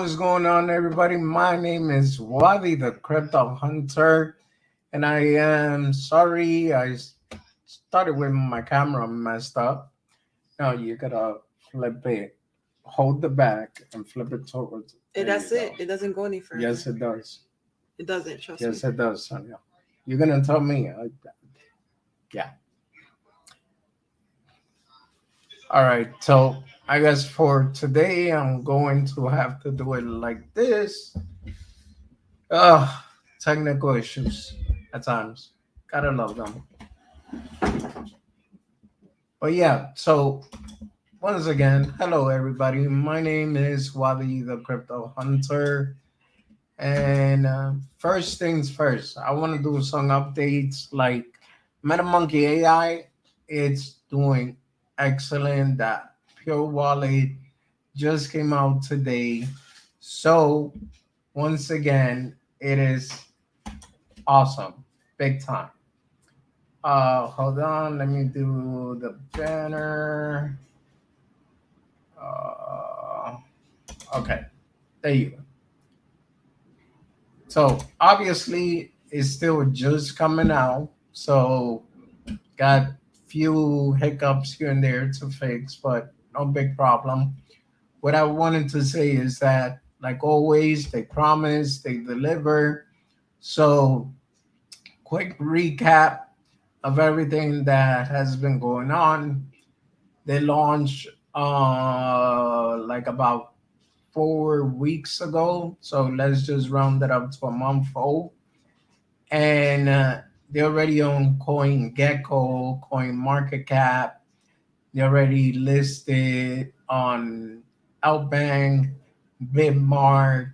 what's going on, everybody? My name is Wadi, the Crypto Hunter, and I am sorry started with my camera messed up. Now you gotta flip it, hold the back, and flip it towards. There you That's go. it. It doesn't go any further. Yes, it does. It doesn't. Trust me. Yes, it does, Sonia. You're gonna tell me. Yeah. All right. So I guess for today, I'm going to have to do it like this. Ugh, technical issues at times. Gotta love them. But yeah, so once again, hello everybody. My name is Wadi the Crypto Hunter. And first things first, I want to do some updates like MetaMonkey AI. It's doing excellent. That Pure Wallet just came out today. So once again, it is awesome. Big time. Hold on. Let me do the banner. Uh, okay, there you go. So obviously, it's still just coming out. So got few hiccups here and there to fix, but no big problem. What I wanted to say is that, like always, they promise, they deliver. So quick recap of everything that has been going on. They launched like about 4 weeks ago. So let's just round it up to a month old. And they're already on CoinGecko, Coin Market Cap. They're already listed on Outbank, Bitmark.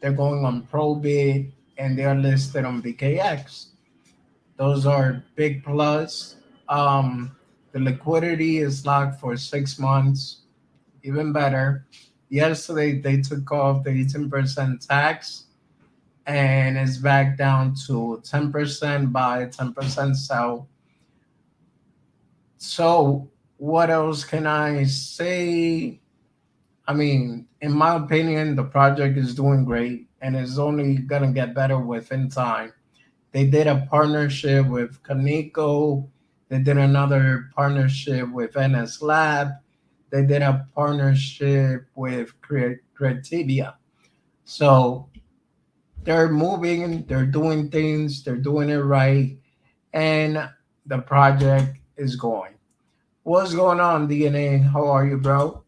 They're going on Probit, and they're listed on BKX. Those are big plus. Um, the liquidity is locked for 6 months, even better. Yesterday they took off the 18% tax and it's back down to 10% buy, 10% sell. So what else can I say? I mean, in my opinion, the project is doing great and it's only gonna get better within time. They did a partnership with Kaneko. They did another partnership with NS Lab. They did a partnership with Creativia. So they're moving, they're doing things, they're doing it right, and the project is going. What's going on, DNA? How are you, bro?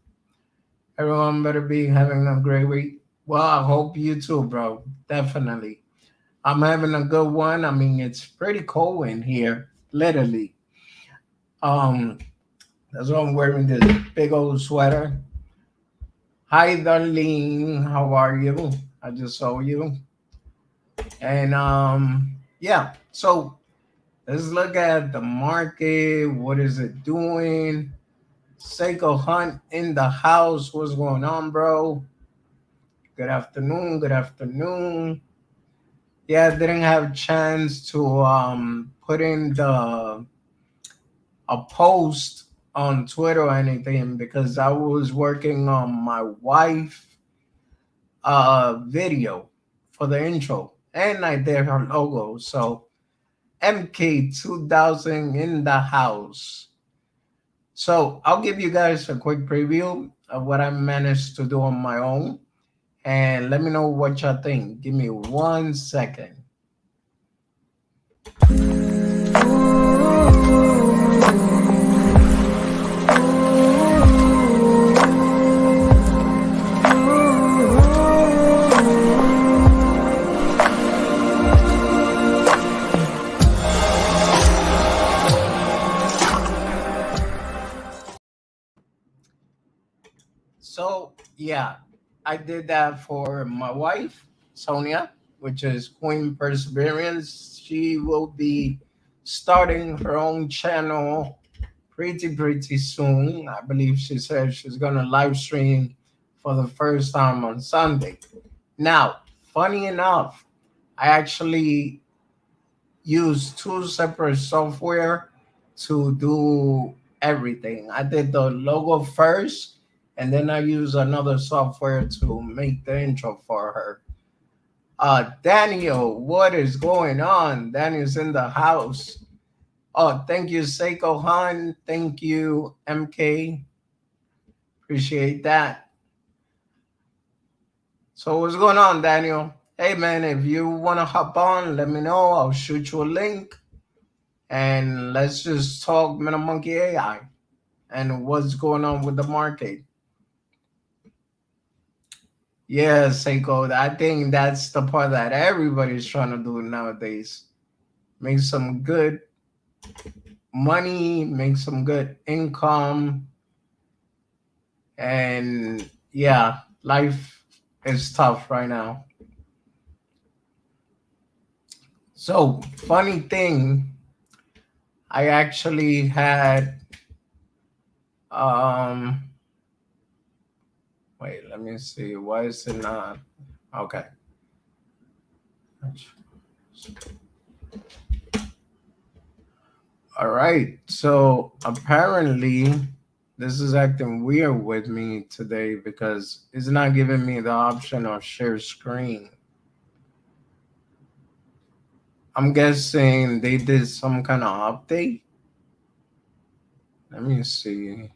Everyone better be having a great week. Well, I hope you too, bro. Definitely. I'm having a good one. I mean, it's pretty cold in here, literally. Um, that's why I'm wearing this big old sweater. Hi, Darlene. How are you? I just saw you. And yeah. So let's look at the market. What is it doing? Seiko Hunt in the house. What's going on, bro? Good afternoon. Good afternoon. Yeah, I didn't have a chance to put in the a post on Twitter or anything because I was working on my wife video for the intro and I did her logo. So MK2000 in the house. So I'll give you guys a quick preview of what I managed to do on my own and let me know what y'all think. Give me 1 second. So yeah, I did that for my wife, Sonia, which is Queen Perseverance. She will be starting her own channel pretty soon. I believe she said she's gonna live stream for the first time on Sunday. Now, funny enough, I actually use two separate software to do everything. I did the logo first and then I use another software to make the intro for her. Daniel, what is going on? Daniel's in the house. Oh, thank you, Seiko Han. Thank you, MK. Appreciate that. So what's going on, Daniel? Hey man, if you want to hop on, let me know. I'll shoot you a link and let's just talk MetaMonkey AI and what's going on with the market. Yeah, Seiko, I think that's the part that everybody's trying to do nowadays. Make some good money, make some good income, and yeah, life is tough right now. So, funny thing, I actually had wait, let me see. Why is it not? Okay. All right. So apparently this is acting weird with me today because it's not giving me the option of share screen. I'm guessing they did some kind of update. Let me see.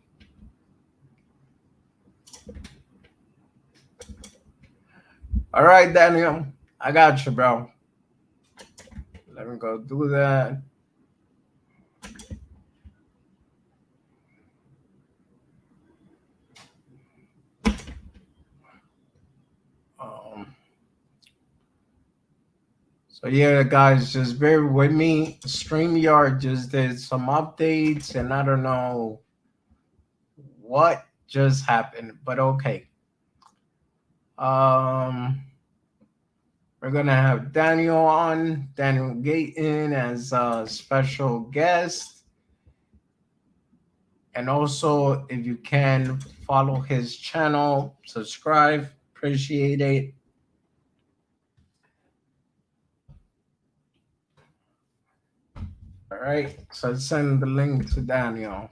All right, Daniel. I got you, bro. Let me go do that. So yeah, guys, just bear with me. StreamYard just did some updates, and I don't know what just happened, but okay. We're gonna have Daniel on, Daniel Gayton as a special guest, and also if you can follow his channel, subscribe, appreciate it. All right, so send the link to Daniel.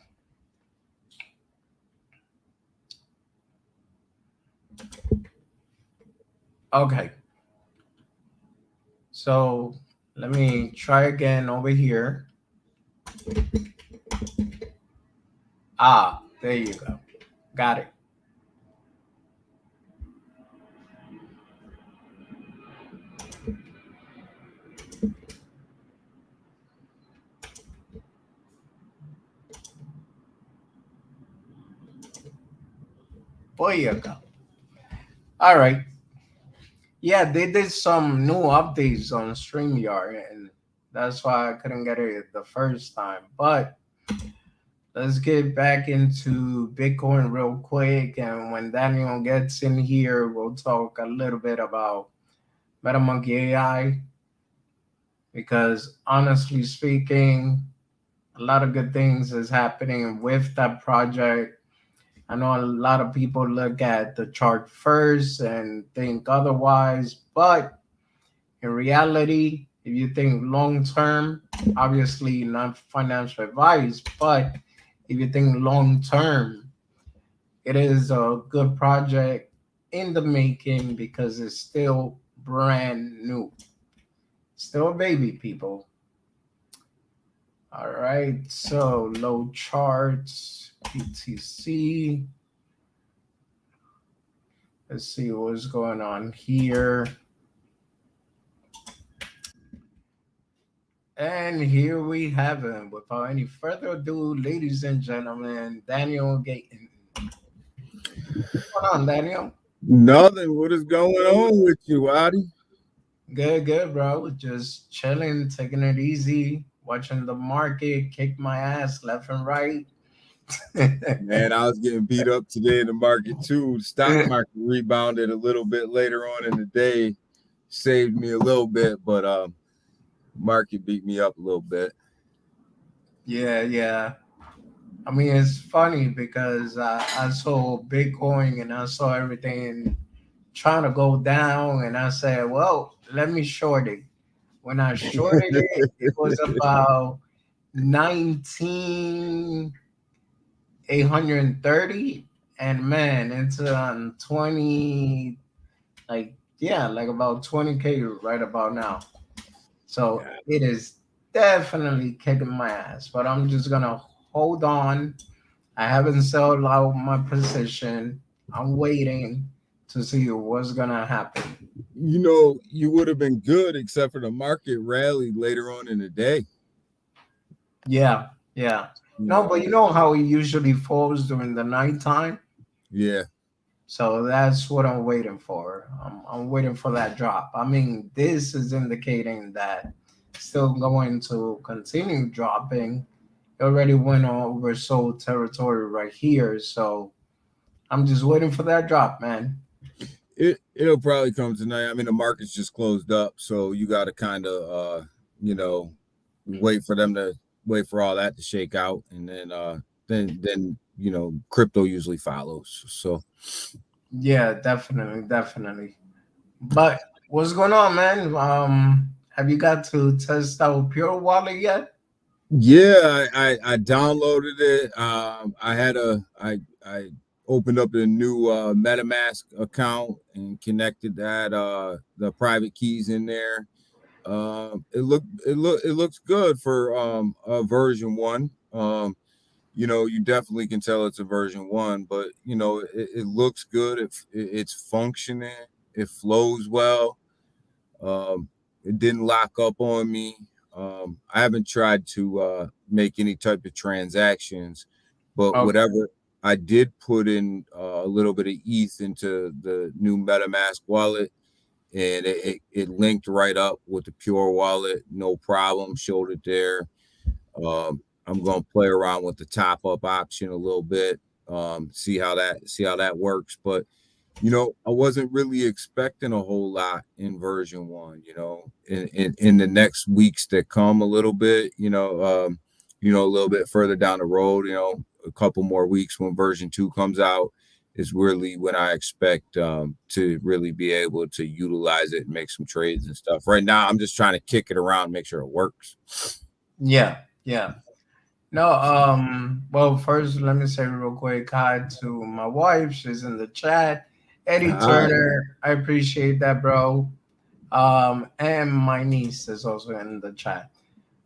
Okay. So let me try again over here. Ah, there you go. Got it. There you go. All right. Yeah, they did some new updates on StreamYard, and that's why I couldn't get it the first time. But let's get back into Bitcoin real quick. And when Daniel gets in here, we'll talk a little bit about MetaMonkey AI. Because honestly speaking, a lot of good things is happening with that project. I know a lot of people look at the chart first and think otherwise, but in reality, if you think long term, obviously not financial advice, but if you think long term, it is a good project in the making because it's still brand new. Still a baby, people. All right, so low charts, PTC. Let's see what's going on here. And here we have him. Without any further ado, ladies and gentlemen, Daniel Gayton. What's going on, Daniel? Nothing. What is going on with you, Adi? Good, bro. Just chilling, taking it easy, watching the market kick my ass left and right. Man, I was getting beat up today in the market too. The stock market rebounded a little bit later on in the day, saved me a little bit, but market beat me up a little bit. Yeah. I mean, it's funny because I saw Bitcoin and I saw everything trying to go down, and I said, well, let me short it. When I shorted it, it was about 19,830, and man, it's 20, like yeah, like about 20K right about now. So Yeah. it is definitely kicking my ass, but I'm just gonna hold on. I haven't sold out my position. I'm waiting to see what's gonna happen. You know, you would have been good except for the market rally later on in the day. Yeah, yeah. You No, but know, you know how it usually falls during the nighttime. yeah. So that's what I'm waiting for. I'm waiting for that drop. I mean, this is indicating that still going to continue dropping. It already went over sold territory right here. So I'm just waiting for that drop, man. It'll probably come tonight. I mean, the market's just closed up, so you got to kind of you know, wait for them to wait for all that to shake out, and then you know, crypto usually follows. So Yeah, definitely, definitely. But what's going on, man? Have you got to test out Pure Wallet yet? yeah, I downloaded it. I opened up a new MetaMask account and connected that the private keys in there. It looks good for a version one. You know, you definitely can tell it's a version one, but you know, it looks good. It's functioning. It flows well. Um, it didn't lock up on me. I haven't tried to make any type of transactions, but Okay. whatever I did put in a little bit of ETH into the new MetaMask wallet, and it linked right up with the Pure wallet, no problem. Showed it there. I'm gonna play around with the top up option a little bit, see how that works. But you know, I wasn't really expecting a whole lot in version one. You know, in the next weeks that come, a little bit. You know, a little bit further down the road. You know, a couple more weeks when version two comes out is really when I expect to really be able to utilize it and make some trades and stuff. Right now, I'm just trying to kick it around, make sure it works. Yeah, yeah. No, well, first, let me say real quick hi to my wife. She's in the chat. Eddie Ah, Turner, I appreciate that, bro. And my niece is also in the chat.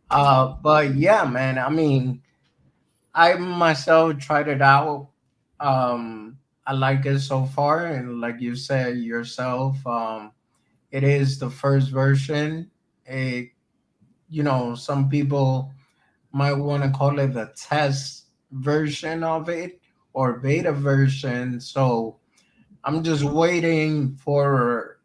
But yeah, man, I mean, I myself tried it out. I like it so far, and like you said yourself, it is the first version. It, some people might want to call it the test version of it or beta version. So I'm just waiting for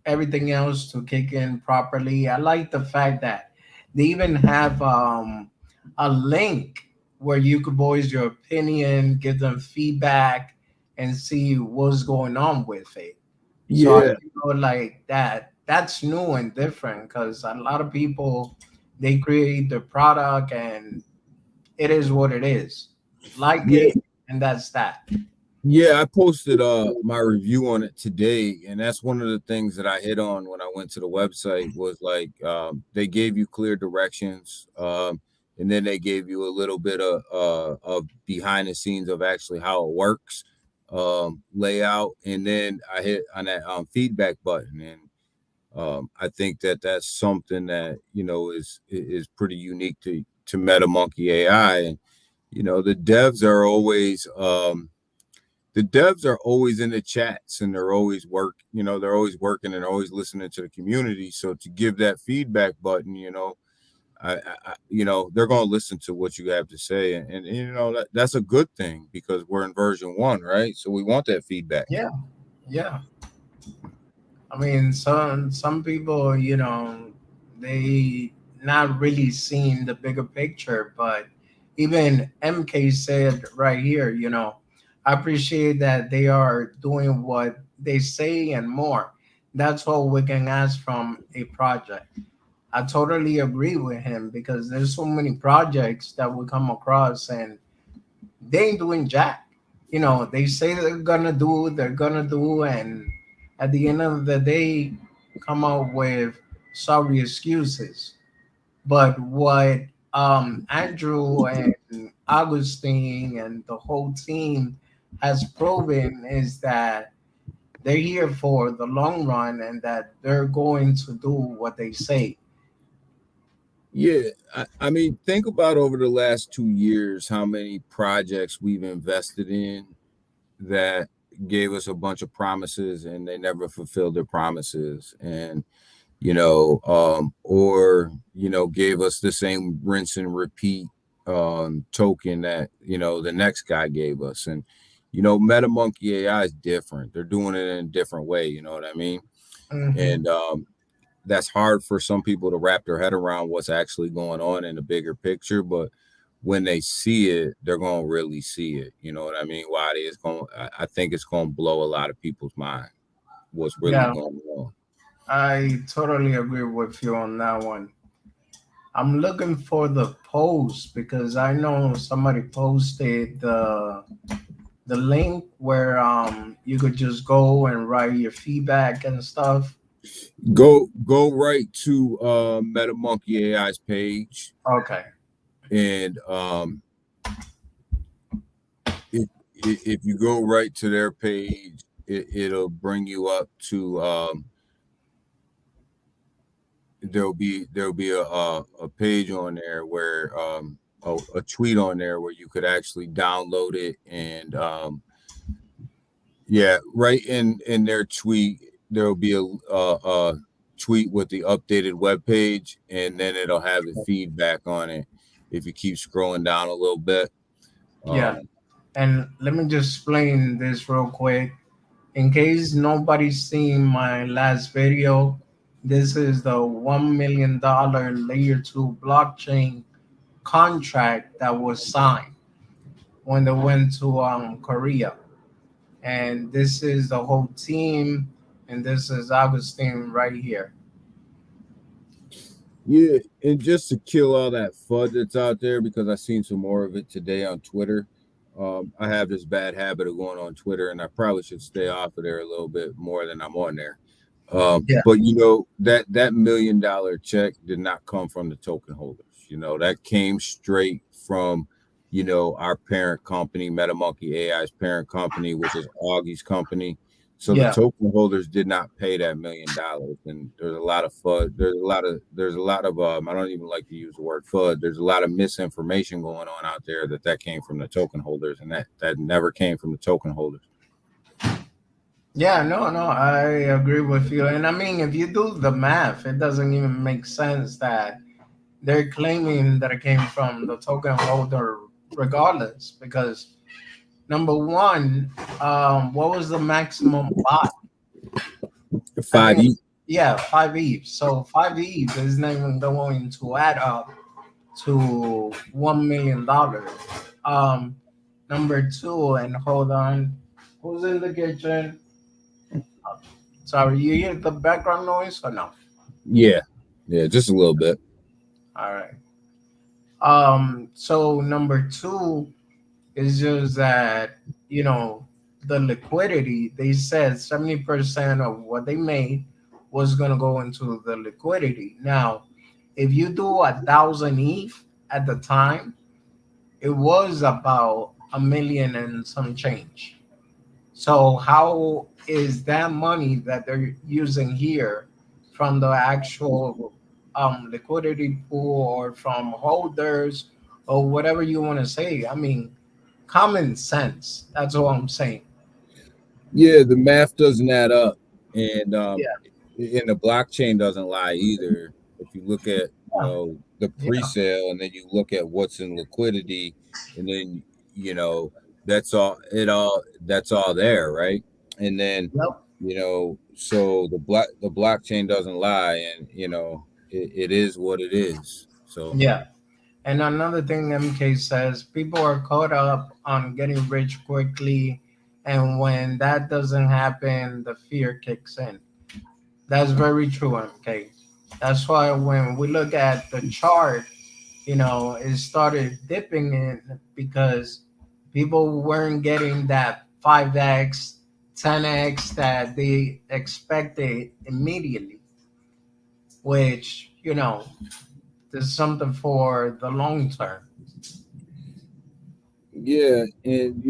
everything else to kick in properly. I like the fact that they even have a link where you could voice your opinion, give them feedback, and see what's going on with it. So I yeah. feel like that's new and different because a lot of people they create the product and it is what it is. Like Yeah, it, and that's that. yeah, I posted my review on it today, and that's one of the things that I hit on when I went to the website was like they gave you clear directions, and then they gave you a little bit of behind the scenes of actually how it works, layout, and then I hit on that feedback button, and I think that that's something that you know is pretty unique to MetaMonkey AI, and you know the devs are always in the chats and they're always they're always working and always listening to the community. So to give that feedback button, you know, you know, they're going to listen to what you have to say. And you know, that's a good thing because we're in version one, right? So we want that feedback. Yeah, yeah. I mean, some people, they not really seeing the bigger picture, but even MK said right here, I appreciate that they are doing what they say and more. That's all we can ask from a project. I totally agree with him because there's so many projects that we come across and they ain't doing jack. They say they're gonna do, and at the end of the day, come up with sorry excuses. But what Andrew and Augustine and the whole team has proven is that they're here for the long run and that they're going to do what they say. Yeah, I mean, think about over the last 2 years how many projects we've invested in that gave us a bunch of promises and they never fulfilled their promises, and or gave us the same rinse and repeat token that the next guy gave us. And MetaMonkey AI is different. They're doing it in a different way. You know what I mean? Hmm. And that's hard for some people to wrap their head around what's actually going on in the bigger picture, but when they see it, they're going to really see it. You know what I mean? Why it is going, I think it's going to blow a lot of people's mind what's really Yeah, going on. I totally agree with you on that one. I'm looking for the post because I know somebody posted the link where you could just go and write your feedback and stuff. Go right to MetaMonkey AI's page, Okay. and if you go right to their page, it'll bring you up to there'll be a page on there where a tweet on there where you could actually download it. And yeah, right in their tweet there'll be a tweet with the updated web page, and then it'll have the feedback on it if you keep scrolling down a little bit. Yeah. um And let me just explain this real quick. In case nobody's seen my last video, this is the $1 million layer 2 blockchain contract that was signed when they went to Korea. And this is the whole team, and this is Augustine right here. Yeah, and just to kill all that FUD that's out there, because I seen some more of it today on Twitter. I have this bad habit of going on Twitter, and I probably should stay off of there a little bit more than I'm on there. Yeah. But that $1 million check did not come from the token holders. That came straight from our parent company, MetaMonkey AI's parent company, which is Augie's company. So the Yeah. token holders did not pay that $1 million, and there's a lot of FUD. There's a lot of I don't even like to use the word FUD. There's a lot of misinformation going on out there that came from the token holders, and that never came from the token holders. Yeah, no, I agree with you. And I mean, if you do the math, it doesn't even make sense that they're claiming that it came from the token holder regardless, because number one, what was the maximum buy? I Five think, E. yeah, 5 ETH. So 5 ETH is not even going to add up to $1 million. Um, Number two, and hold on, who's in the kitchen? Sorry, you hear the background noise or no? Yeah, just a little bit. All right. So number two is just that, the liquidity, they said 70% of what they made was gonna go into the liquidity. Now, if you do 1,000 ETH at the time, it was about 1 million and some change. So how is that money that they're using here from the actual liquidity pool or from holders or whatever you want to say? I mean, common sense. That's all I'm saying. Yeah, the math doesn't add up, and Yeah, the blockchain doesn't lie either. If you look at the yeah, pre-sale, and then you look at what's in liquidity, and then that's all there, right? And then yep, so the blockchain doesn't lie, and it is what it is. So yeah. And another thing MK says, people are caught up on getting rich quickly, and when that doesn't happen, the fear kicks in. That's very true, MK. That's why when we look at the chart, it started dipping in because people weren't getting that 5x, 10x that they expected immediately, which, is something for the long term. yeah, and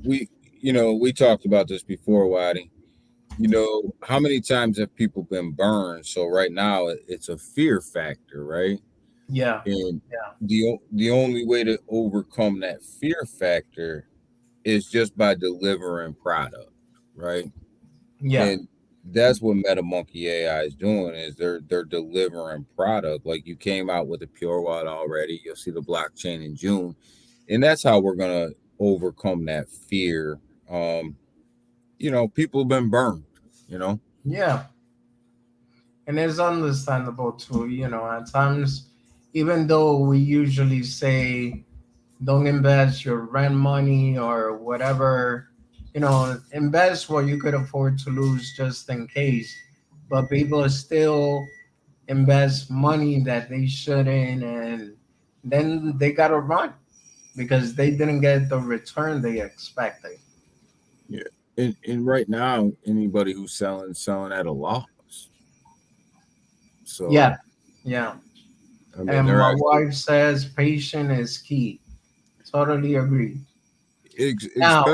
we talked about this before, Waddy. How many times have people been burned? So right now it's a fear factor, right? Yeah. And Yeah. the only way to overcome that fear factor is just by delivering product, right? Yeah. And that's what MetaMonkey AI is doing is they're delivering product. Like you came out with a Pure Wallet already. You'll see the blockchain in June, and that's how we're gonna overcome that fear. People have been burned. You know, Yeah. And it's understandable too, at times, even though we usually say don't invest your rent money or whatever, invest what you could afford to lose just in case. But people still invest money that they shouldn't, and then they gotta run because they didn't get the return they expected. yeah. And right now, anybody who's selling at a loss. So Yeah, yeah. I mean, And they're my actually wife says patience is key. Totally agree. Now,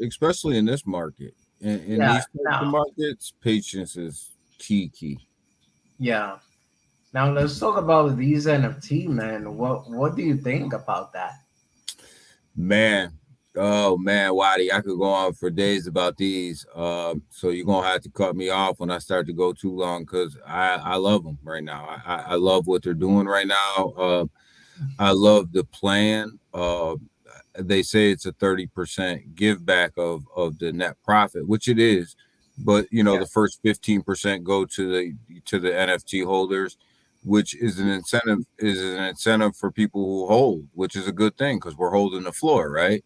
especially in this market. In yeah, these types of now, markets, patience is key. yeah. Now let's talk about these NFT, man. What do you think about that? Man, oh man, Waddy, I could go on for days about these. So you're gonna have to cut me off when I start to go too long because I love them right now. I love what they're doing right now. I love the plan. They say it's a 30% give back of the net profit, which it is, but Yeah, the first 15% go to the NFT holders, which is an incentive for people who hold, which is a good thing because we're holding the floor, right?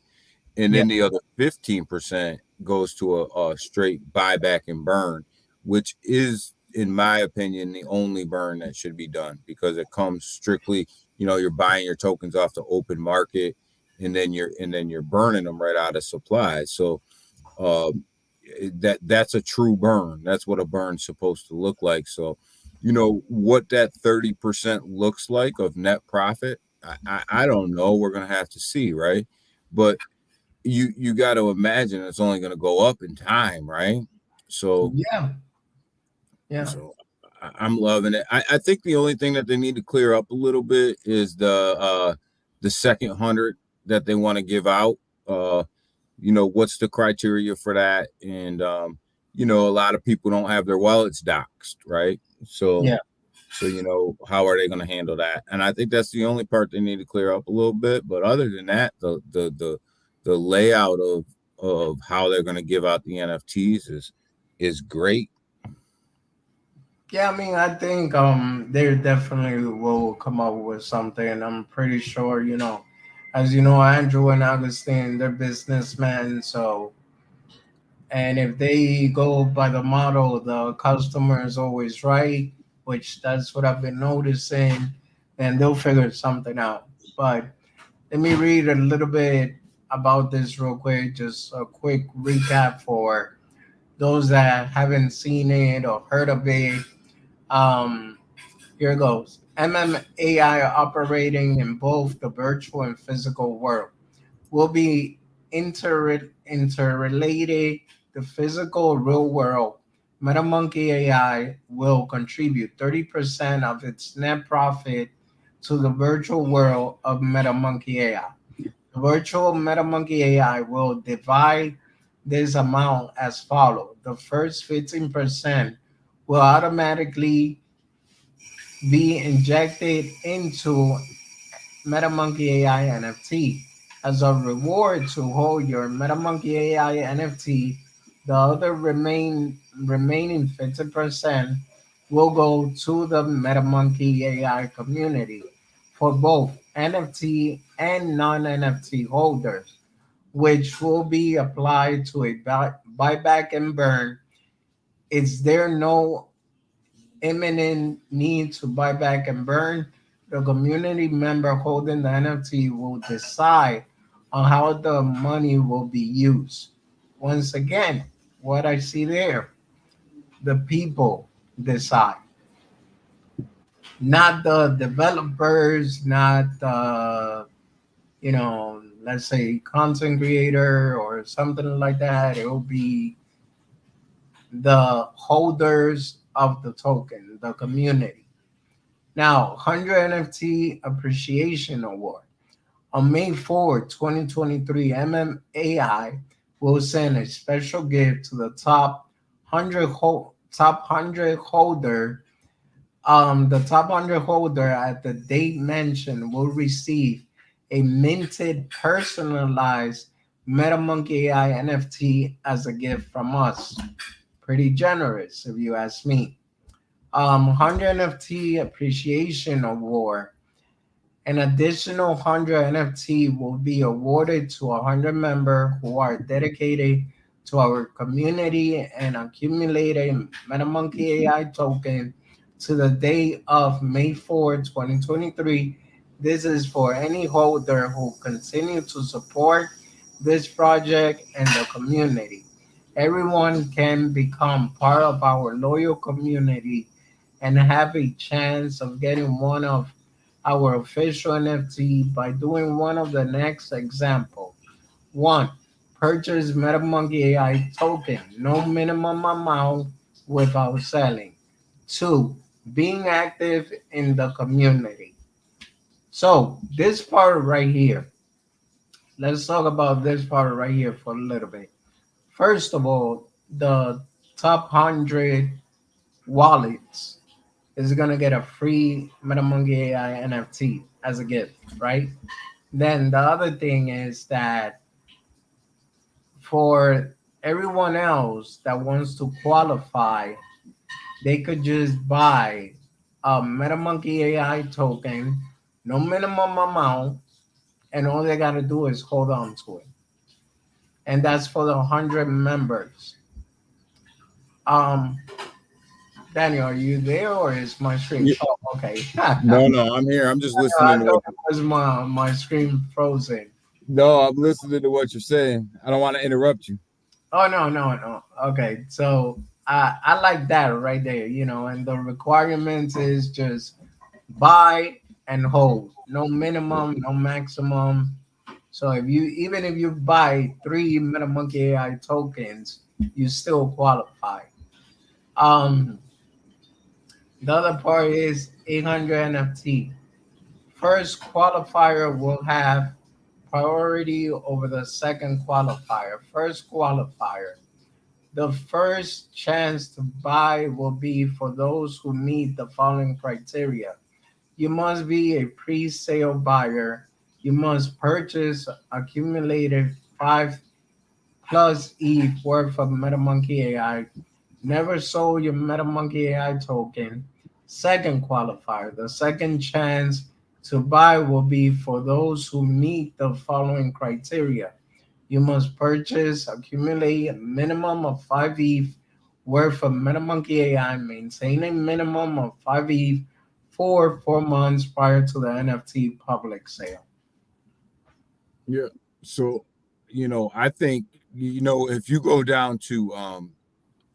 And yeah, then the other 15% goes to a straight buyback and burn, which is, in my opinion, the only burn that should be done because it comes strictly, you're buying your tokens off the open market, and then you're burning them right out of supply. So um, that's a true burn. That's what a burn's supposed to look like. So, what that 30% looks like of net profit, I don't know. We're gonna have to see, right? But you got to imagine it's only going to go up in time, right? So yeah, yeah, so I'm loving it. I think the only thing that they need to clear up a little bit is the second 100 that they want to give out. Uh, what's the criteria for that? And a lot of people don't have their wallets doxed, right? So yeah. how are they going to handle that? And I think that's the only part they need to clear up a little bit. But other than that, the layout of how they're going to give out the NFTs is great. Yeah, I mean, I think they definitely will come up with something. I'm pretty sure, as you know, Andrew and Augustine, they're businessmen, so and if they go by the model, the customer is always right, which that's what I've been noticing, then they'll figure something out. But let me read a little bit about this real quick, just a quick recap for those that haven't seen it or heard of it. Um, Here goes. MMAI operating in both the virtual and physical world will be interrelated. The physical real world. MetaMonkey AI will contribute 30% of its net profit to the virtual world of MetaMonkey AI. The virtual MetaMonkey AI will divide this amount as follows. The first 15% will automatically be injected into MetaMonkey AI NFT. As a reward to hold your MetaMonkey AI NFT, the other remaining 50% will go to the MetaMonkey AI community for both NFT and non-NFT holders, which will be applied to a buyback and burn. Is there no imminent need to buy back and burn? The community member holding the NFT will decide on how the money will be used. Once again, what I see there, the people decide, not the developers, not the, let's say, content creator or something like that. It will be the holders of the token, the community. Now, 100 NFT Appreciation Award. On May 4, 2023, MMAI will send a special gift to the top 100 holder. The top 100 holder at the date mentioned will receive a minted, personalized MetaMonkey AI NFT as a gift from us. Pretty generous, if you ask me. 100 NFT Appreciation Award. An additional 100 NFT will be awarded to 100 members who are dedicated to our community and accumulated MetaMonkey AI token to the date of May 4, 2023. This is for any holder who continue to support this project and the community. Everyone can become part of our loyal community and have a chance of getting one of our official NFT by doing one of the next example. One, purchase MetaMonkey AI token, no minimum amount without selling. Two, being active in the community. So this part right here, let's talk about this part right here for a little bit. First of all, the top 100 wallets is gonna get a free MetaMonkey AI NFT as a gift, right? Then the other thing is that for everyone else that wants to qualify, they could just buy a MetaMonkey AI token, no minimum amount, and all they gotta do is hold on to it. And that's for the 100 members. Um, Daniel, are you there or is my screen? Yeah. Oh, okay. No, I'm here. I'm just I listening to thought what. it was my screen frozen. No, I'm listening to what you're saying. I don't want to interrupt you. Oh no. Okay, so I like that right there, and the requirements is just buy and hold. No minimum, no maximum. So even if you buy 3 MetaMonkey AI tokens, you still qualify. Um the other part is 800 NFT. First qualifier will have priority over the second qualifier. First qualifier. The first chance to buy will be for those who meet the following criteria. You must be a pre sale buyer. You must purchase accumulated 5 plus ETH worth of MetaMonkey AI. Never sold your MetaMonkey AI token. Second qualifier. The second chance to buy will be for those who meet the following criteria. You must purchase, accumulate a minimum of 5 ETH worth of MetaMonkey AI, maintain a minimum of 5 ETH for 4 months prior to the NFT public sale. Yeah. So, I think, if you go down to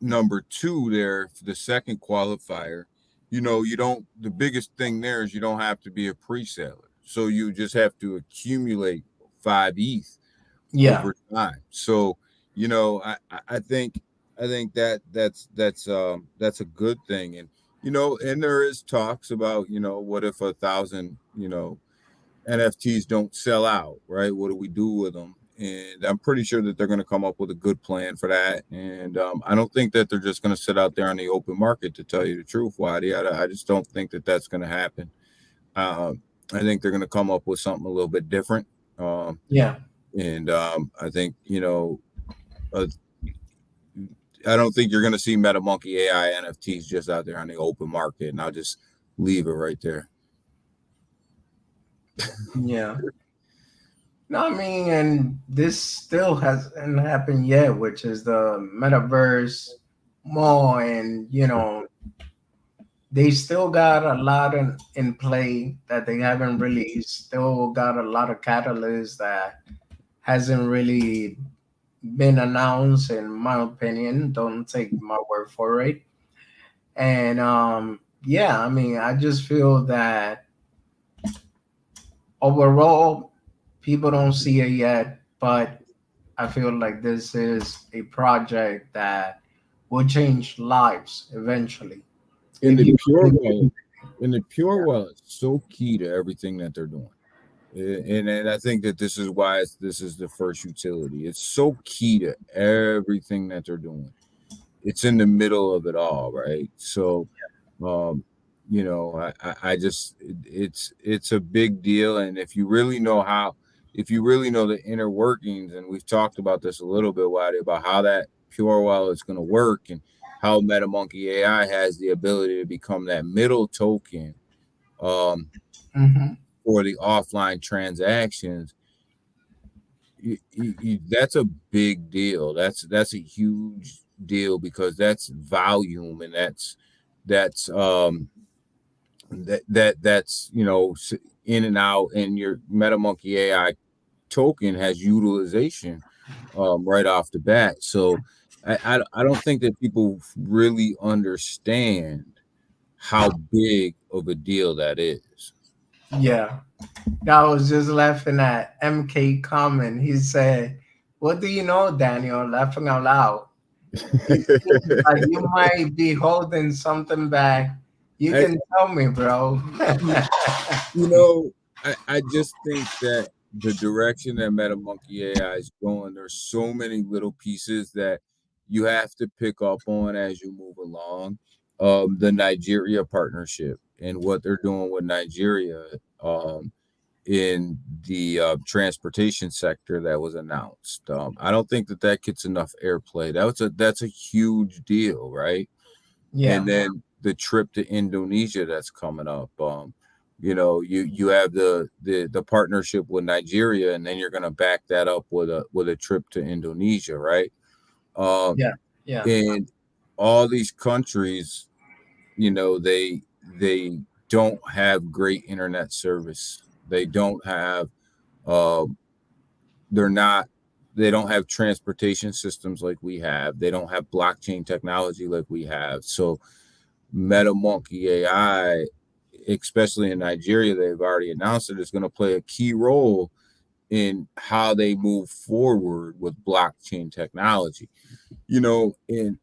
number 2 there, the second qualifier, the biggest thing there is you don't have to be a pre-seller. So you just have to accumulate 5 ETH over time. So, I think that's a good thing. And, and there is talks about, what if 1,000, NFTs don't sell out, right? What do we do with them? And I'm pretty sure that they're going to come up with a good plan for that. And I don't think that they're just going to sit out there on the open market, to tell you the truth, Waddy. I just don't think that that's going to happen. I think they're going to come up with something a little bit different. And I think, I don't think you're going to see MetaMonkey AI NFTs just out there on the open market. And I'll just leave it right there. Yeah. No, I mean, and this still hasn't happened yet, which is the metaverse mall, and they still got a lot in play that they haven't released. Still got a lot of catalysts that hasn't really been announced, in my opinion. Don't take my word for it. And yeah, I mean, I just feel that overall People don't see it yet, but I feel like this is a project that will change lives eventually. In If the you pure really wallet, believe in the pure wallet, so key to everything that they're doing. And I think that this is why this is the first utility. It's so key to everything that they're doing. It's in the middle of it all, right? So, um, I just it's a big deal, and if you really know the inner workings, and we've talked about this a little bit, Waddy, about how that pure wallet is going to work, and how MetaMonkey AI has the ability to become that middle token, um, Mhm. for the offline transactions. That's a big deal. That's a huge deal, because that's volume, and that's in and out, and your MetaMonkey AI token has utilization, right off the bat. So I don't think that people really understand how big of a deal that is. Yeah. I was just laughing at MK comment. He said, "What do you know, Daniel?" Laughing out loud. It seems like you might be holding something back. You I, can tell me, bro. You know, I just think that the direction that MetaMonkey AI is going, there's so many little pieces that you have to pick up on as you move along. The Nigeria partnership and what they're doing with Nigeria, in the transportation sector that was announced. I don't think that gets enough airplay. That's a huge deal, right? And Yeah. then the trip to Indonesia that's coming up. You have the partnership with Nigeria, and then you're going to back that up with a trip to Indonesia, right? Um, Yeah. Yeah. and all these countries, they don't have great internet service. They don't have uh, they're not they don't have transportation systems like we have. They don't have blockchain technology like we have. So MetaMonkey AI, especially in Nigeria, they've already announced it is going to play a key role in how they move forward with blockchain technology. And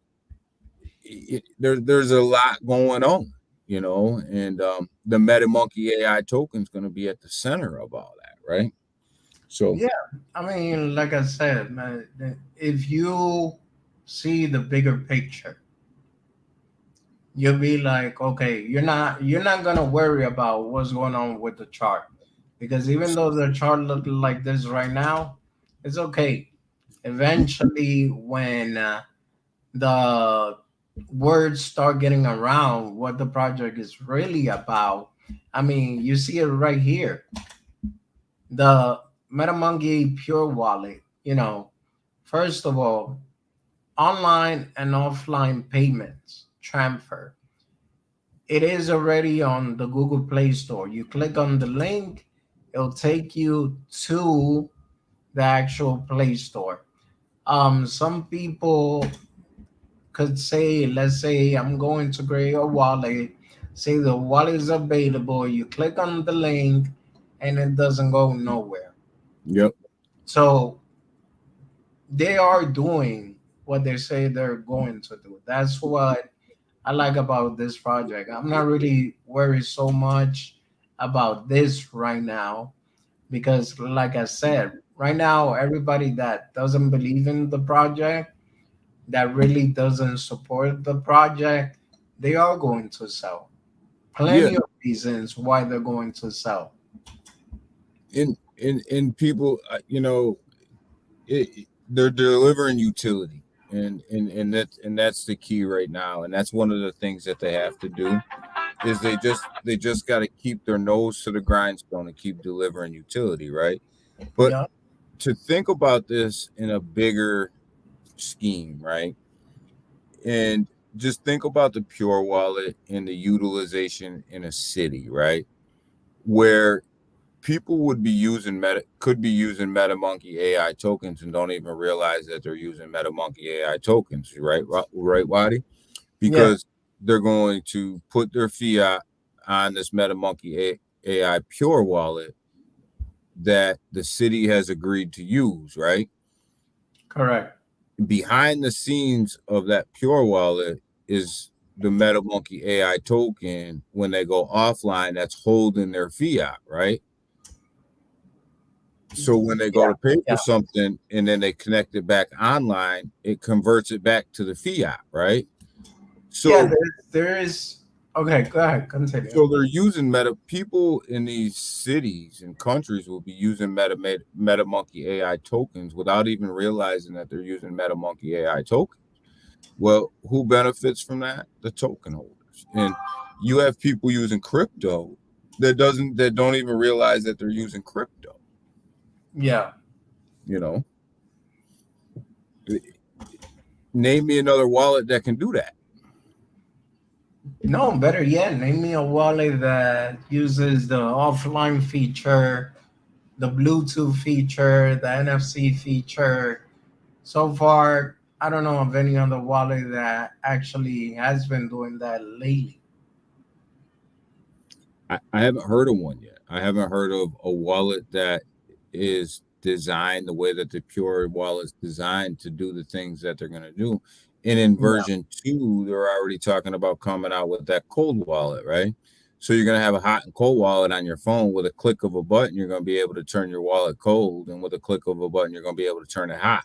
there's a lot going on, and the MetaMonkey AI token is going to be at the center of all that, right? So, Yeah. I mean, like I said, man, if you see the bigger picture, you'll be like, okay, you're not gonna worry about what's going on with the chart, because even though the chart look like this right now, it's okay. Eventually, when the words start getting around what the project is really about, I mean, you see it right here. The MetaMonkey Pure Wallet, first of all, online and offline payments transfer. It is already on the Google Play Store. You click on the link, it'll take you to the actual Play Store. Some people could say, let's say I'm going to create a wallet, say the wallet is available, you click on the link and it doesn't go nowhere. yep. So they are doing what they say they're going to do. That's what I like about this project. I'm not really worried so much about this right now because, like I said, right now, everybody that doesn't believe in the project, that really doesn't support the project, they are going to sell. Yeah. Plenty of reasons why they're going to sell. In people, they're delivering utility, and that's the key right now, and that's one of the things that they have to do, is they just got to keep their nose to the grindstone and keep delivering utility, right? But Yeah. to think about this in a bigger scheme, right? And just think about the pure wallet and the utilization in a city, right? Where people could be using MetaMonkey AI tokens and don't even realize that they're using MetaMonkey AI tokens, right? Right, Wadi? Yeah. Because they're going to put their fiat on this MetaMonkey AI Pure wallet, that the city has agreed to use, right? Correct. Behind the scenes of that Pure Wallet is the MetaMonkey AI token. When they go offline, that's holding their fiat, right? So when they go to pay for something and then they connect it back online, it converts it back to the fiat, right? So yeah, there is. Okay, go ahead, continue. So they're using people in these cities and countries will be using MetaMonkey AI tokens without even realizing that they're using MetaMonkey AI tokens. Well, who benefits from that? The token holders. And you have people using crypto that don't even realize that they're using crypto. Yeah. You know, name me another wallet that can do that. No, better yet, name me a wallet that uses the offline feature, the Bluetooth feature, the NFC feature. So far, I don't know of any other wallet that actually has been doing that lately. I haven't heard of one yet. I haven't heard of a wallet that is designed the way that the Pure wallet is designed to do the things that they're going to do. And in version 2, they're already talking about coming out with that cold wallet, right? So you're going to have a hot and cold wallet on your phone. With a click of a button, you're going to be able to turn your wallet cold. And with a click of a button, you're going to be able to turn it hot.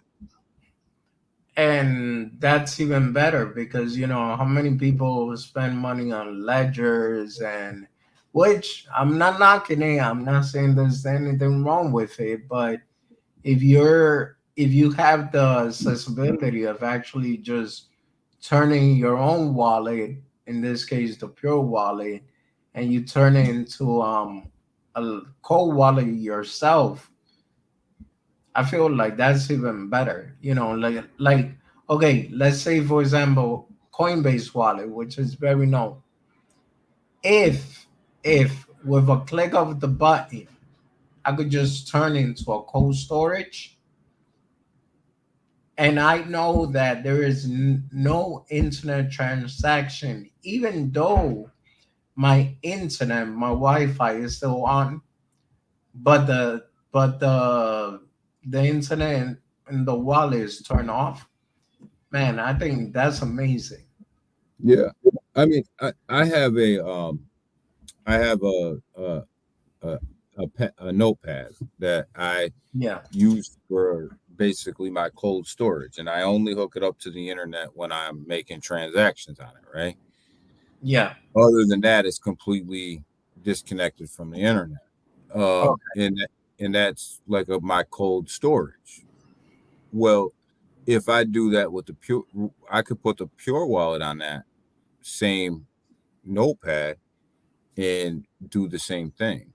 And that's even better because, you know, how many people spend money on ledgers, and which I'm not knocking it. I'm not saying there's anything wrong with it, but if you have the accessibility of actually just turning your own wallet, in this case the Pure wallet, and you turn it into a cold wallet yourself, I feel like that's even better. You know, like okay, let's say for example Coinbase wallet, which is very known. If with a click of the button I could just turn into a cold storage, and I know that there is no internet transaction, even though my internet, my Wi-Fi is still on, but the internet and the wallet is turned off. Man, I think that's amazing. Yeah, I mean, I have a a notepad that I use for basically my cold storage, and I only hook it up to the internet when I'm making transactions on it, right? Yeah. Other than that, it's completely disconnected from the internet. And that's like my cold storage. Well, if I do that with the Pure, I could put the Pure wallet on that same notepad and do the same thing.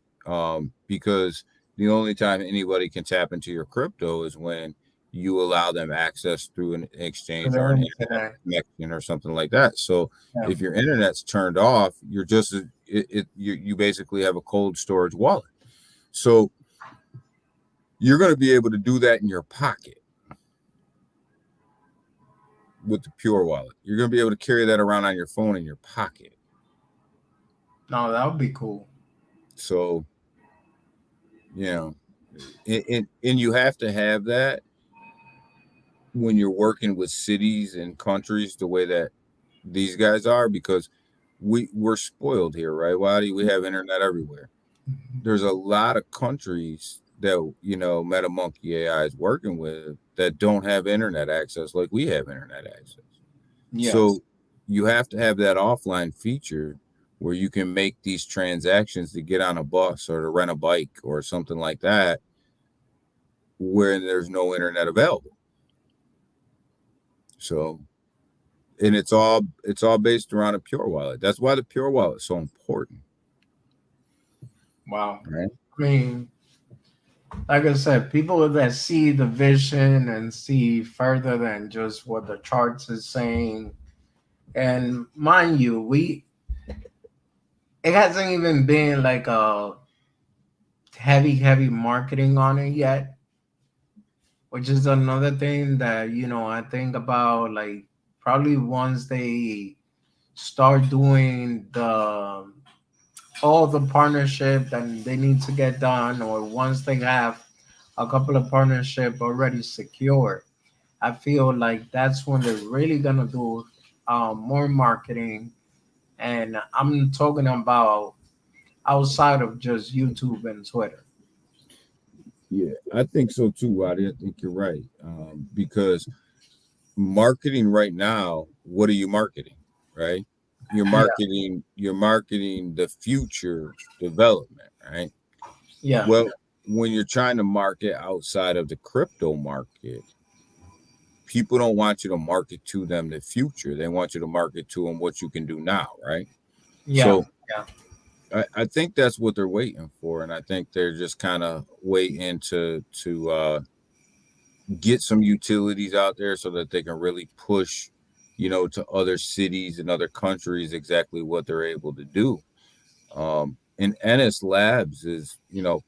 Because the only time anybody can tap into your crypto is when you allow them access through an exchange or an internet connection or something like that. So if your internet's turned off, you're just you basically have a cold storage wallet. So you're going to be able to do that in your pocket with the Pure wallet. You're going to be able to carry that around on your phone in your pocket. No, that would be cool. So, you know, and you have to have that when you're working with cities and countries the way that these guys are, because we're spoiled here, right, Waddy? We have internet everywhere. There's a lot of countries that, you know, MetaMonkey AI is working with that don't have internet access like we have internet access. Yes. So you have to have that offline feature where you can make these transactions to get on a bus or to rent a bike or something like that where there's no internet available. So, and it's all based around a Pure wallet. That's why the Pure wallet is so important. Wow. Right. I mean, like I said, people that see the vision and see further than just what the charts is saying. And mind you, it hasn't even been like a heavy marketing on it yet, which is another thing that, you know, I think about, like probably once they start doing the all the partnership that they need to get done, or once they have a couple of partnership already secured, I feel like that's when they're really gonna do more marketing. And I'm talking about outside of just YouTube and Twitter. Yeah, I think so too, Waddy. I think you're right. Because marketing right now, what are you marketing? Right? Yeah, You're marketing the future development, right? yeah, Well, when you're trying to market outside of the crypto market, people don't want you to market to them the future. They want you to market to them what you can do now, right? yeah, So yeah, I think that's what they're waiting for, and I think they're just kind of waiting to get some utilities out there so that they can really push, to other cities and other countries exactly what they're able to do. And Ennis Labs is,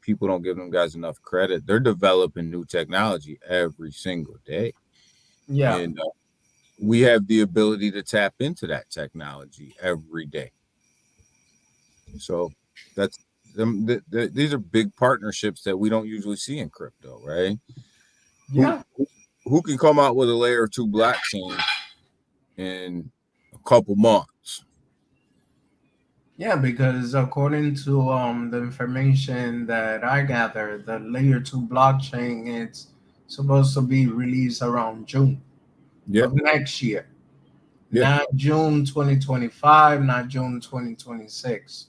people don't give them guys enough credit. They're developing new technology every single day, yeah, and we have the ability to tap into that technology every day. So that's them. These are big partnerships that we don't usually see in crypto, right? Who yeah, who can come out with a layer 2 blockchain in a couple months? yeah. Because according to the information that I gathered, the layer two blockchain it's supposed to be released around June Yeah, of next year, yeah. not June 2025, not June 2026.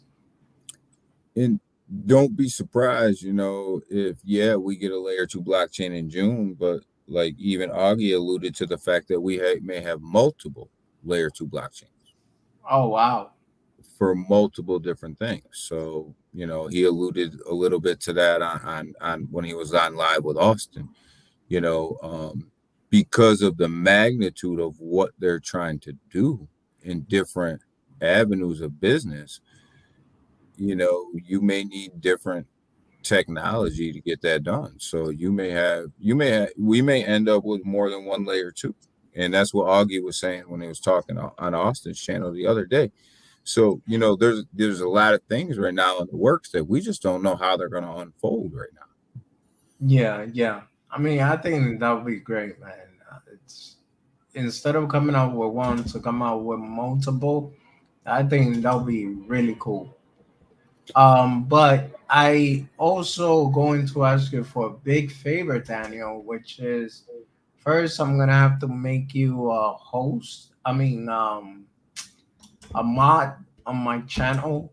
And don't be surprised, if we get a layer 2 blockchain in June, but like even Augie alluded to the fact that we may have multiple layer 2 blockchains Oh wow. for multiple different things. So, he alluded a little bit to that on when he was on live with Austin, you know, um, because of the magnitude of what they're trying to do in different avenues of business. You may need different technology to get that done. So we may end up with more than one layer two. And that's what Augie was saying when he was talking on Austin's channel the other day. So, there's a lot of things right now in the works that we just don't know how they're going to unfold right now. Yeah, yeah. I mean, I think that would be great, man. It's instead of coming out with one to come out with multiple. I think that would be really cool. But I also going to ask you for a big favor, Daniel, which is first I'm gonna have to make you a host. I mean, a mod on my channel,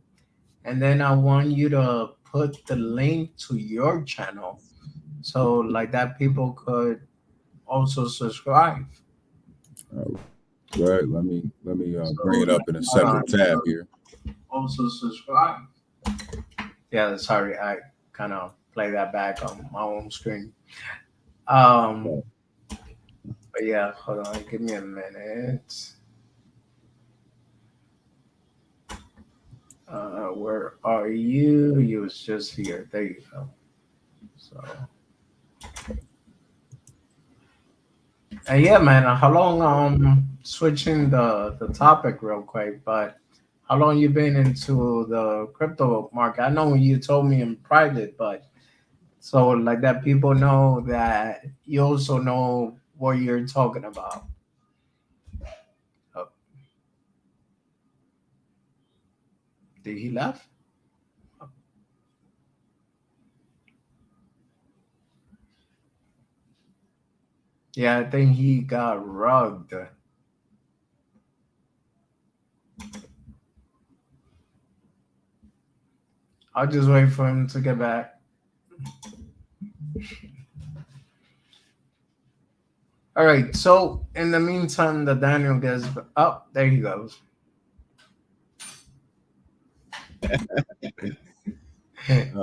and then I want you to put the link to your channel, so like that people could also subscribe. All right, let me bring So it up in a separate tab here. also subscribe. Yeah, sorry, I kind of play that back on my own screen. Um, but yeah, hold on, give me a minute. Where are you? You was just here. There you go. So, yeah, man. How long? Switching the topic real quick, but how long you been into the crypto market? I know you told me in private, but so like that people know that you also know what you're talking about. Oh, did he left? Yeah, I think he got rugged. I'll just wait for him to get back. All right. So in the meantime, the Daniel gets up. There he goes.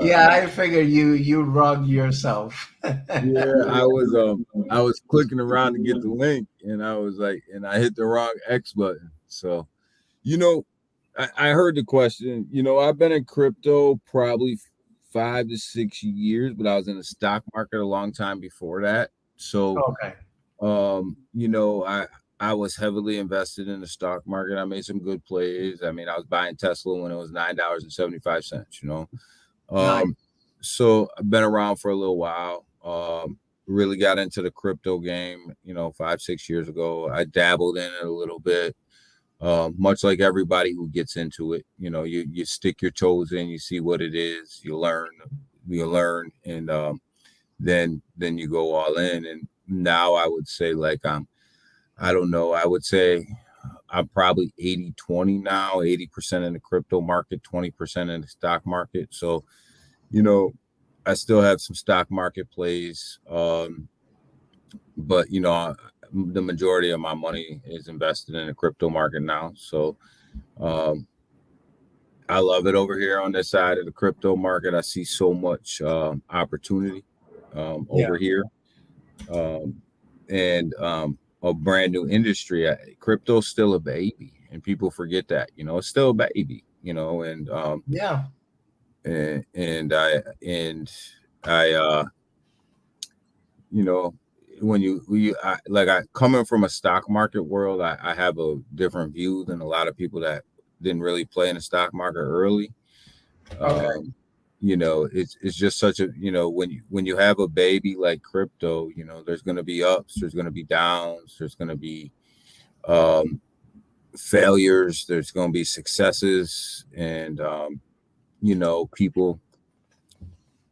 Yeah, I figure you rug yourself. Yeah, I was clicking around to get the link, and I was like, and I hit the wrong X button. So, you know, I heard the question. I've been in crypto probably 5 to 6 years, but I was in the stock market a long time before that. So, Okay. um, you know, I I was heavily invested in the stock market. I made some good plays. I mean, I was buying Tesla when it was $9.75, you know. Nice. So I've been around for a little while. Really got into the crypto game, you know, 5-6 years ago. I dabbled in it a little bit. Much like everybody who gets into it, you know, you stick your toes in, you see what it is, you learn, and then you go all in. And now I would say like I don't know, I would say I'm probably 80-20 now, 80% in the crypto market, 20% in the stock market. So, you know, I still have some stock market plays, but you know, the majority of my money is invested in the crypto market now. So um, I love it over here on this side of the crypto market. I see so much opportunity Yeah. over here, um, and a brand new industry. Crypto's still a baby, and people forget that. You know, it's still a baby. You know, Yeah. and I you know, I coming from a stock market world, I have a different view than a lot of people that didn't really play in the stock market early. Okay. Um, you know, it's just such a, you know, when you have a baby like crypto, you know, there's going to be ups, there's going to be downs, there's going to be um, failures, there's going to be successes, and you know, people,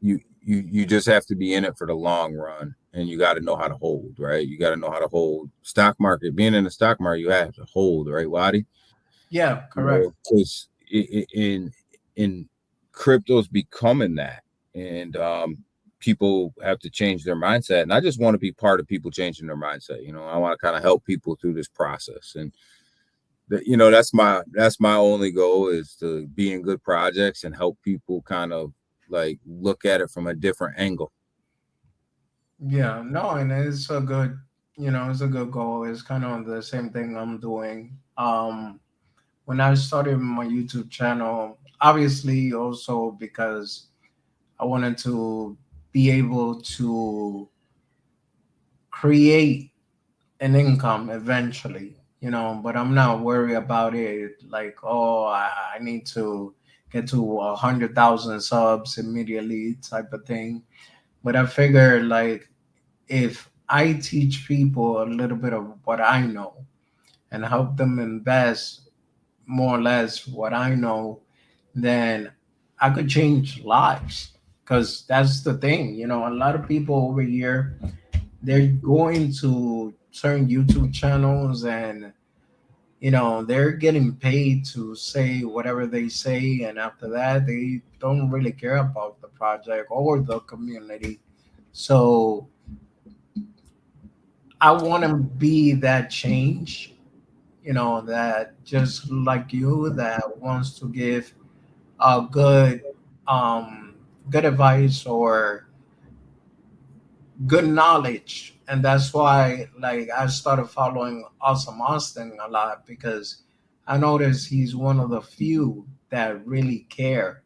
you just have to be in it for the long run, and you got to know how to hold, right? You got to know how to hold. Stock market, being in the stock market, you have to hold, right, Wadi? Yeah. You Correct. know, because in crypto's becoming that, and people have to change their mindset. And I just want to be part of people changing their mindset. You know, I want to kind of help people through this process, and you know, that's my only goal, is to be in good projects and help people kind of like look at it from a different angle. Yeah. No, and it's a good, it's a good goal. It's kind of the same thing I'm doing. When I started my YouTube channel, obviously also because I wanted to be able to create an income eventually, but I'm not worried about it like, oh, I need to get to 100,000 subs immediately type of thing. But I figure like if I teach people a little bit of what I know and help them invest more or less what I know, then I could change lives. Because that's the thing, a lot of people over here, they're going to certain YouTube channels and they're getting paid to say whatever they say, and after that they don't really care about the project or the community. So I want to be that change, that just like you, that wants to give a um good advice or good knowledge. And that's why like I started following Awesome Austin a lot, because I noticed he's one of the few that really care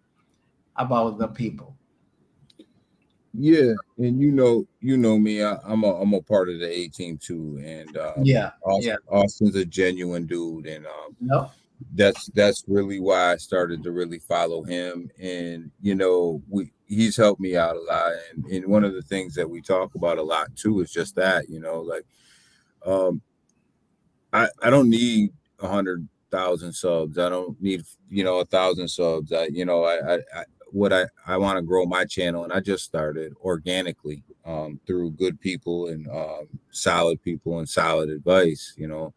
about the people. Yeah, and you know me. I'm a part of the A team too, and Yeah, yeah. Austin's a genuine dude, and No. that's really why I started to really follow him. And you know, he's helped me out a lot, and one of the things that we talk about a lot too is just that, you know, like um, I don't need 100,000 subs. I don't need, you know, 1,000 subs. I want to grow my channel, and I just started organically through good people and solid people and solid advice, you know.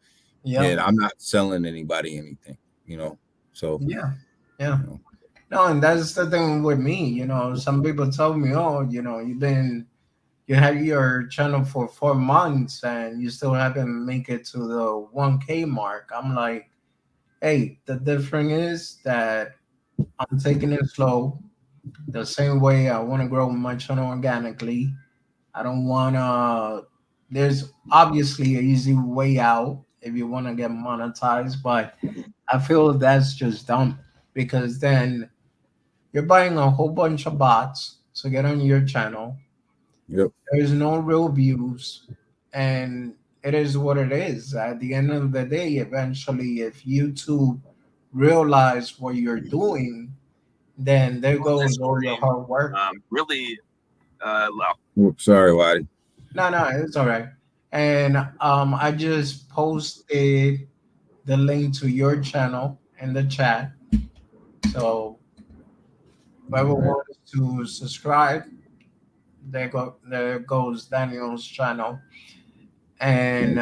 Yeah, And I'm not selling anybody anything, you know. So, yeah, yeah. you know, No, and that's the thing with me. Some people tell me, oh, you had your channel for 4 months and you still haven't make it to the 1K mark. I'm like, hey, the difference is that I'm taking it slow. The same way I want to grow my channel organically. I don't want to. There's obviously an easy way out if you want to get monetized, but I feel that's just dumb, because then you're buying a whole bunch of bots to get on your channel. yep. There's no real views, and it is what it is. At the end of the day, eventually, if YouTube realize what you're doing, then there goes all your hard work. Really Oops, sorry, Waddy. No, it's all right. And I just posted the link to your channel in the chat. So whoever wants to subscribe, there goes Daniel's channel. And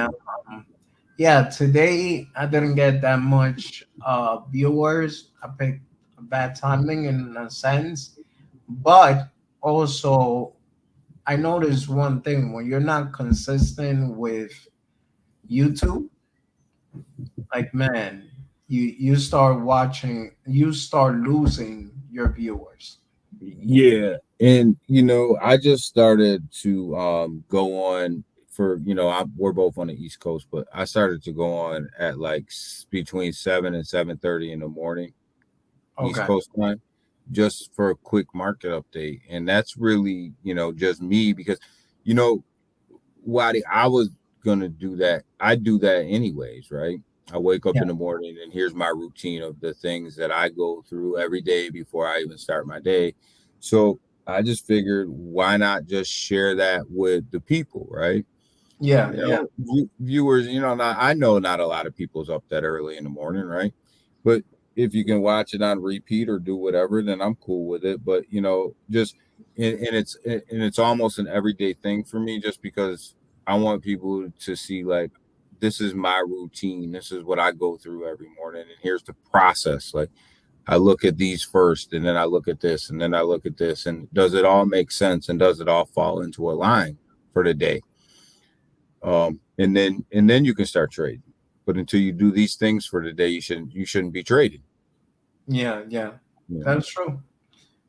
yeah, today I didn't get that much viewers. I picked a bad timing in a sense, but also I noticed one thing: when you're not consistent with YouTube, like man, you start watching, you start losing your viewers. Yeah, and I just started to go on for we're both on the East Coast, but I started to go on at like between 7 and 7:30 in the morning, East Coast time, just for a quick market update. And that's really just me, because Waddy, I was gonna do that. I do that anyways, right? I wake up in the morning and here's my routine of the things that I go through every day before I even start my day. So I just figured, why not just share that with the people, right? Yeah. Viewers, I know not a lot of people's up that early in the morning, right? But if you can watch it on repeat or do whatever, then I'm cool with it. But just and it's almost an everyday thing for me, just because I want people to see, like, this is my routine. This is what I go through every morning, and here's the process. Like, I look at these first, and then I look at this, and then I look at this, and does it all make sense, and does it all fall into a line for the day? And then you can start trading. But until you do these things for the day, you shouldn't be trading. Yeah. That's true.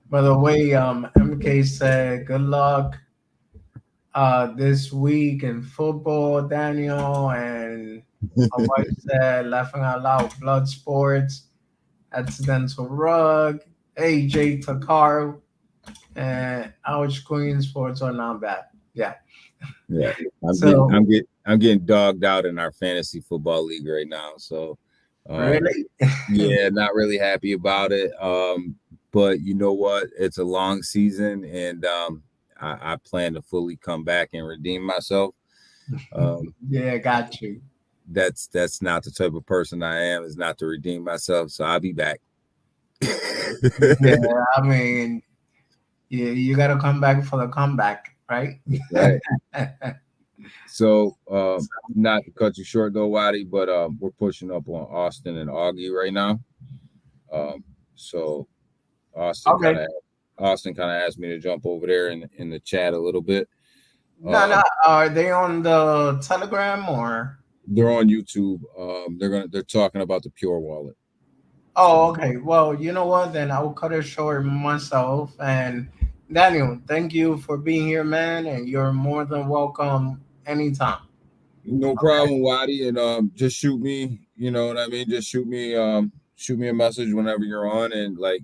By the way, MK said good luck this week in football, Daniel, and my wife said laughing out loud, blood sports, accidental rug, AJ Takar, and ouch, Queen sports are not bad. Yeah. I'm getting dogged out in our fantasy football league right now. So really, yeah, not really happy about it. But you know what? It's a long season, and I plan to fully come back and redeem myself. Yeah, got you. That's not the type of person I am, is not to redeem myself. So I'll be back. Yeah, I mean, you got to come back for the comeback, right? Right. So, not to cut you short though, Waddy, but we're pushing up on Austin and Augie right now. So Austin kind of asked me to jump over there in the chat a little bit. No. Are they on the Telegram or? They're on YouTube. They're talking about the Pure Wallet. Oh, okay. Well, you know what? Then I'll cut it short myself. And Daniel, thank you for being here, man. And you're more than welcome anytime. No problem, Waddy. And just shoot me. You know what I mean? Just shoot me a message whenever you're on. And like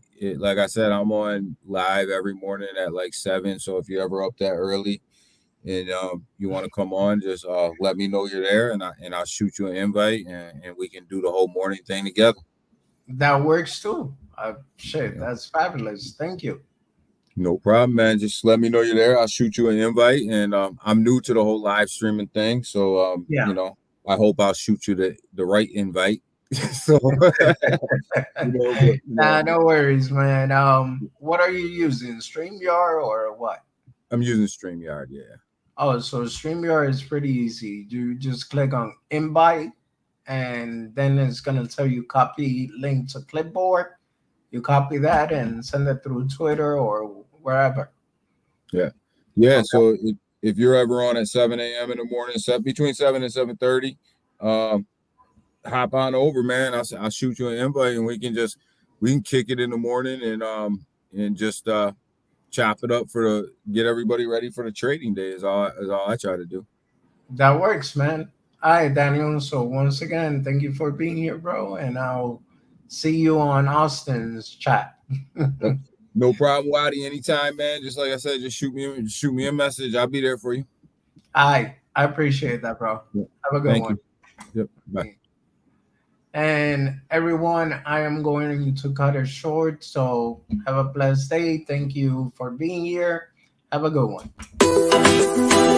I said, I'm on live every morning at like 7. So if you're ever up that early and you want to come on, just let me know you're there, and I'll shoot you an invite, and we can do the whole morning thing together. That works too. That's fabulous. Thank you. No problem, man. Just let me know you're there. I'll shoot you an invite, and I'm new to the whole live streaming thing, so I hope I'll shoot you the right invite. So no worries, man. What are you using? StreamYard or what? I'm using StreamYard, yeah. Oh, so StreamYard is pretty easy. You just click on invite, and then it's gonna tell you copy link to clipboard. You copy that and send it through Twitter or wherever. Yeah. Okay. So if you're ever on at 7 a.m. in the morning, between 7 and 7:30, hop on over, man. I'll shoot you an invite, and we can kick it in the morning and just chop it up get everybody ready for the trading day is all I try to do. That works, man. All right, Daniel. So once again, thank you for being here, bro. And I'll see you on Austin's chat. No problem, Waddy. Anytime, man. Just like I said, just shoot me a message. I'll be there for you. All I appreciate that, bro. Yeah. Have a good Thank one. you. Yep. Bye. And everyone, I am going to cut it short. So have a blessed day. Thank you for being here. Have a good one.